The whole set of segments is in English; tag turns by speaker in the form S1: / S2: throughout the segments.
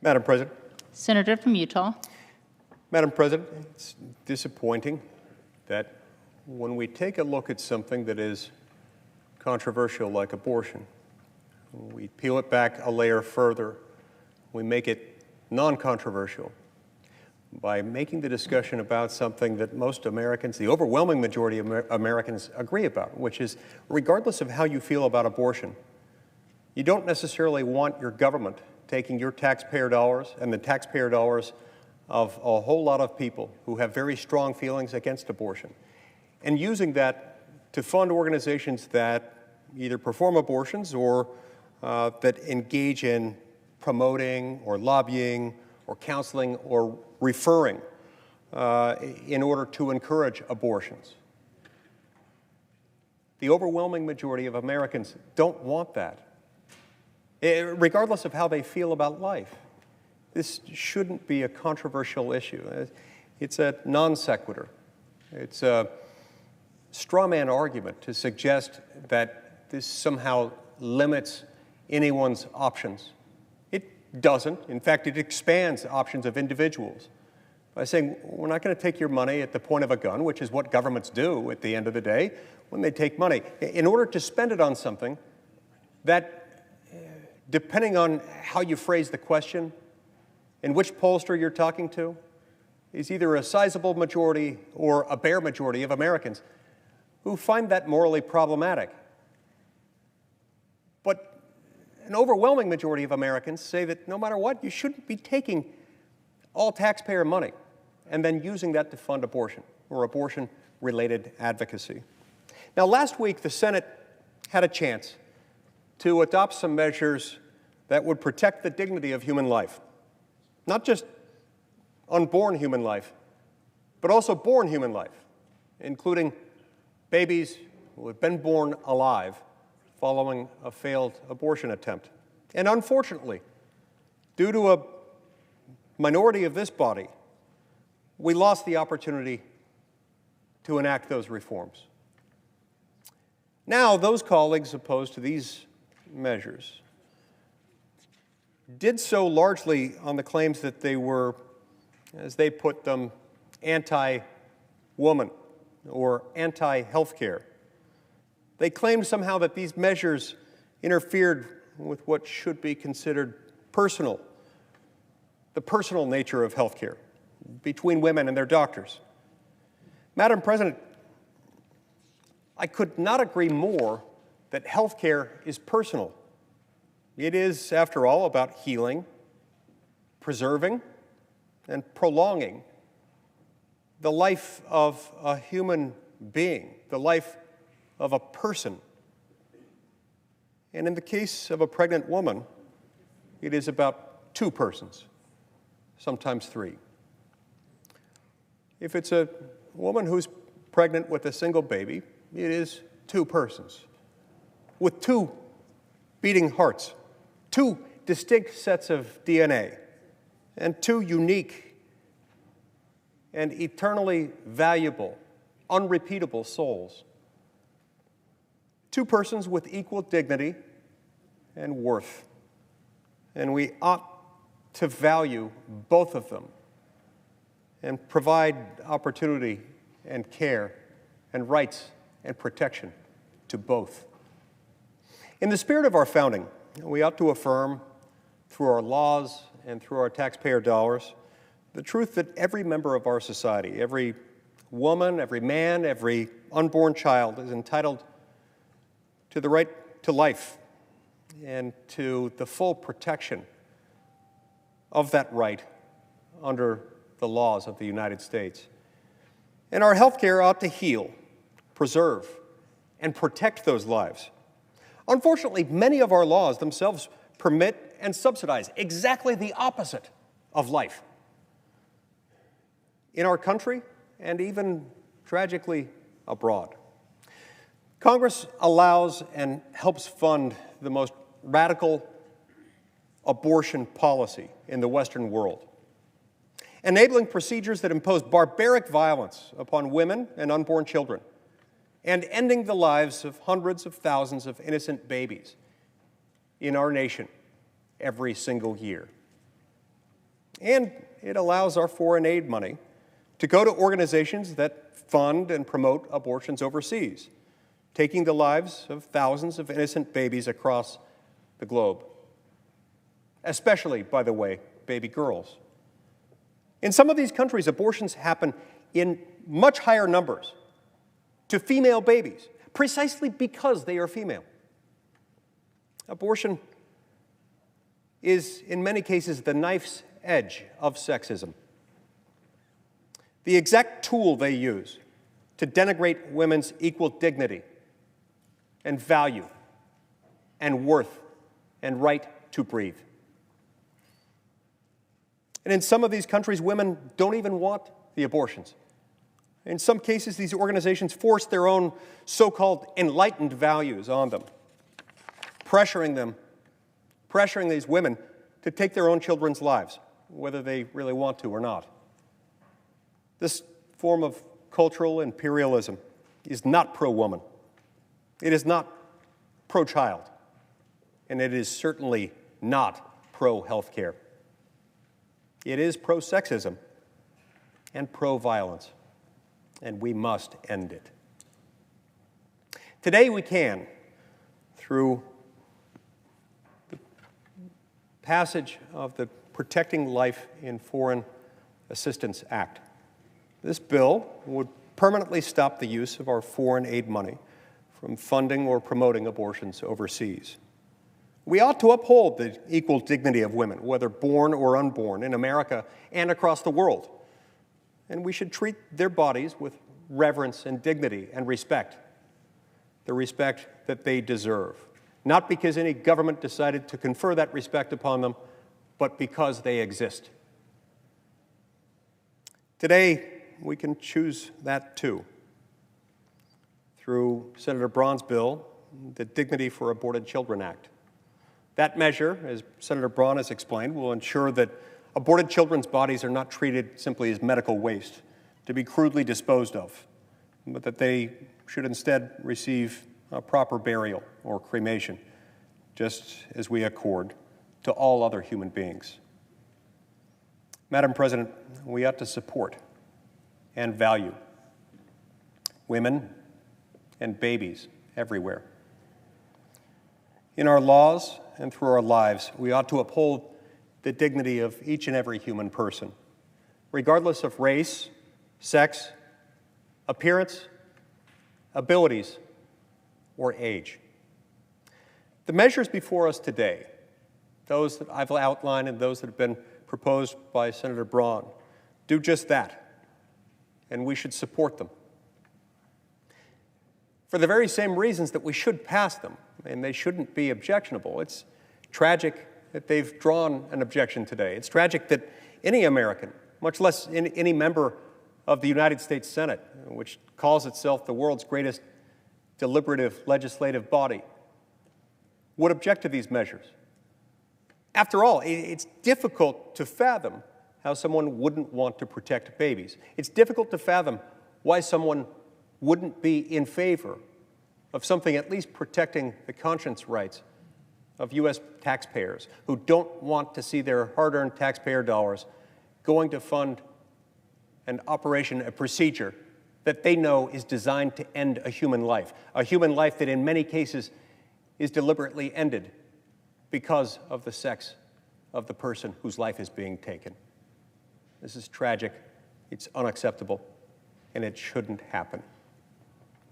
S1: Madam President.
S2: Senator from Utah.
S1: Madam President, it's disappointing that when we take a look at something that is controversial like abortion, we peel it back a layer further, we make it non-controversial by making the discussion about something that most Americans, the overwhelming majority of Americans, agree about, which is regardless of how you feel about abortion, you don't necessarily want your government taking your taxpayer dollars and the taxpayer dollars of a whole lot of people who have very strong feelings against abortion and using that to fund organizations that either perform abortions or that engage in promoting or lobbying or counseling or referring in order to encourage abortions. The overwhelming majority of Americans don't want that, regardless of how they feel about life. This shouldn't be a controversial issue. It's a non sequitur. It's a straw man argument to suggest that this somehow limits anyone's options. It doesn't. In fact, it expands options of individuals by saying, we're not going to take your money at the point of a gun, which is what governments do at the end of the day when they take money, in order to spend it on something that, depending on how you phrase the question and which pollster you're talking to, is either a sizable majority or a bare majority of Americans who find that morally problematic. But an overwhelming majority of Americans say that no matter what, you shouldn't be taking all taxpayer money and then using that to fund abortion or abortion-related advocacy. Now, last week, the Senate had a chance to adopt some measures that would protect the dignity of human life. Not just unborn human life, but also born human life, including babies who have been born alive following a failed abortion attempt. And unfortunately, due to a minority of this body, we lost the opportunity to enact those reforms. Now, those colleagues opposed to these measures did so largely on the claims that they were, as they put them, anti-woman or anti-health care. They claimed somehow that these measures interfered with what should be considered personal, the personal nature of health care between women and their doctors. Madam President, I could not agree more that health care is personal. It is, after all, about healing, preserving, and prolonging the life of a human being, the life of a person. And in the case of a pregnant woman, it is about two persons, sometimes three. If it's a woman who's pregnant with a single baby, it is two persons with two beating hearts, two distinct sets of DNA, and two unique and eternally valuable, unrepeatable souls. Two persons with equal dignity and worth. And we ought to value both of them and provide opportunity and care and rights and protection to both. In the spirit of our founding, we ought to affirm through our laws and through our taxpayer dollars the truth that every member of our society, every woman, every man, every unborn child is entitled to the right to life and to the full protection of that right under the laws of the United States. And our health care ought to heal, preserve, and protect those lives. Unfortunately, many of our laws themselves permit and subsidize exactly the opposite of life. In our country, and even tragically abroad. Congress allows and helps fund the most radical abortion policy in the Western world, enabling procedures that impose barbaric violence upon women and unborn children, and ending the lives of hundreds of thousands of innocent babies in our nation every single year. And it allows our foreign aid money to go to organizations that fund and promote abortions overseas, taking the lives of thousands of innocent babies across the globe, especially, by the way, baby girls. In some of these countries, abortions happen in much higher numbers to female babies, precisely because they are female. Abortion is, in many cases, the knife's edge of sexism. The exact tool they use to denigrate women's equal dignity and value and worth and right to breathe. And in some of these countries, women don't even want the abortions. In some cases, these organizations force their own so-called enlightened values on them, pressuring these women to take their own children's lives, whether they really want to or not. This form of cultural imperialism is not pro-woman. It is not pro-child. And it is certainly not pro-healthcare. It is pro-sexism and pro-violence, and we must end it. Today we can, through the passage of the Protecting Life in Foreign Assistance Act. This bill would permanently stop the use of our foreign aid money from funding or promoting abortions overseas. We ought to uphold the equal dignity of women, whether born or unborn, in America and across the world. And we should treat their bodies with reverence and dignity and respect, the respect that they deserve, not because any government decided to confer that respect upon them, but because they exist. Today, we can choose that too, through Senator Braun's bill, the Dignity for Aborted Children Act. That measure, as Senator Braun has explained, will ensure that aborted children's bodies are not treated simply as medical waste to be crudely disposed of, but that they should instead receive a proper burial or cremation, just as we accord to all other human beings. Madam President, we ought to support and value women and babies everywhere. In our laws and through our lives, we ought to uphold the dignity of each and every human person, regardless of race, sex, appearance, abilities, or age. The measures before us today, those that I've outlined and those that have been proposed by Senator Braun, do just that, and we should support them. For the very same reasons that we should pass them, and they shouldn't be objectionable. It's tragic that they've drawn an objection today. It's tragic that any American, much less any member of the United States Senate, which calls itself the world's greatest deliberative legislative body, would object to these measures. After all, it's difficult to fathom how someone wouldn't want to protect babies. It's difficult to fathom why someone wouldn't be in favor of something at least protecting the conscience rights of U.S. taxpayers who don't want to see their hard-earned taxpayer dollars going to fund an operation, a procedure that they know is designed to end a human life that in many cases is deliberately ended because of the sex of the person whose life is being taken. This is tragic, it's unacceptable, and it shouldn't happen.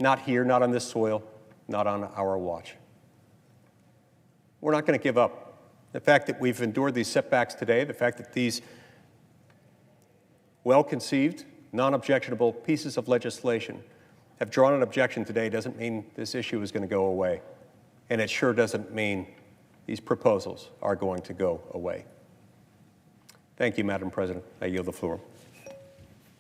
S1: Not here, not on this soil, not on our watch. We're not going to give up. The fact that we've endured these setbacks today, the fact that these well-conceived, non-objectionable pieces of legislation have drawn an objection today doesn't mean this issue is going to go away. And it sure doesn't mean these proposals are going to go away. Thank you, Madam President. I yield the floor.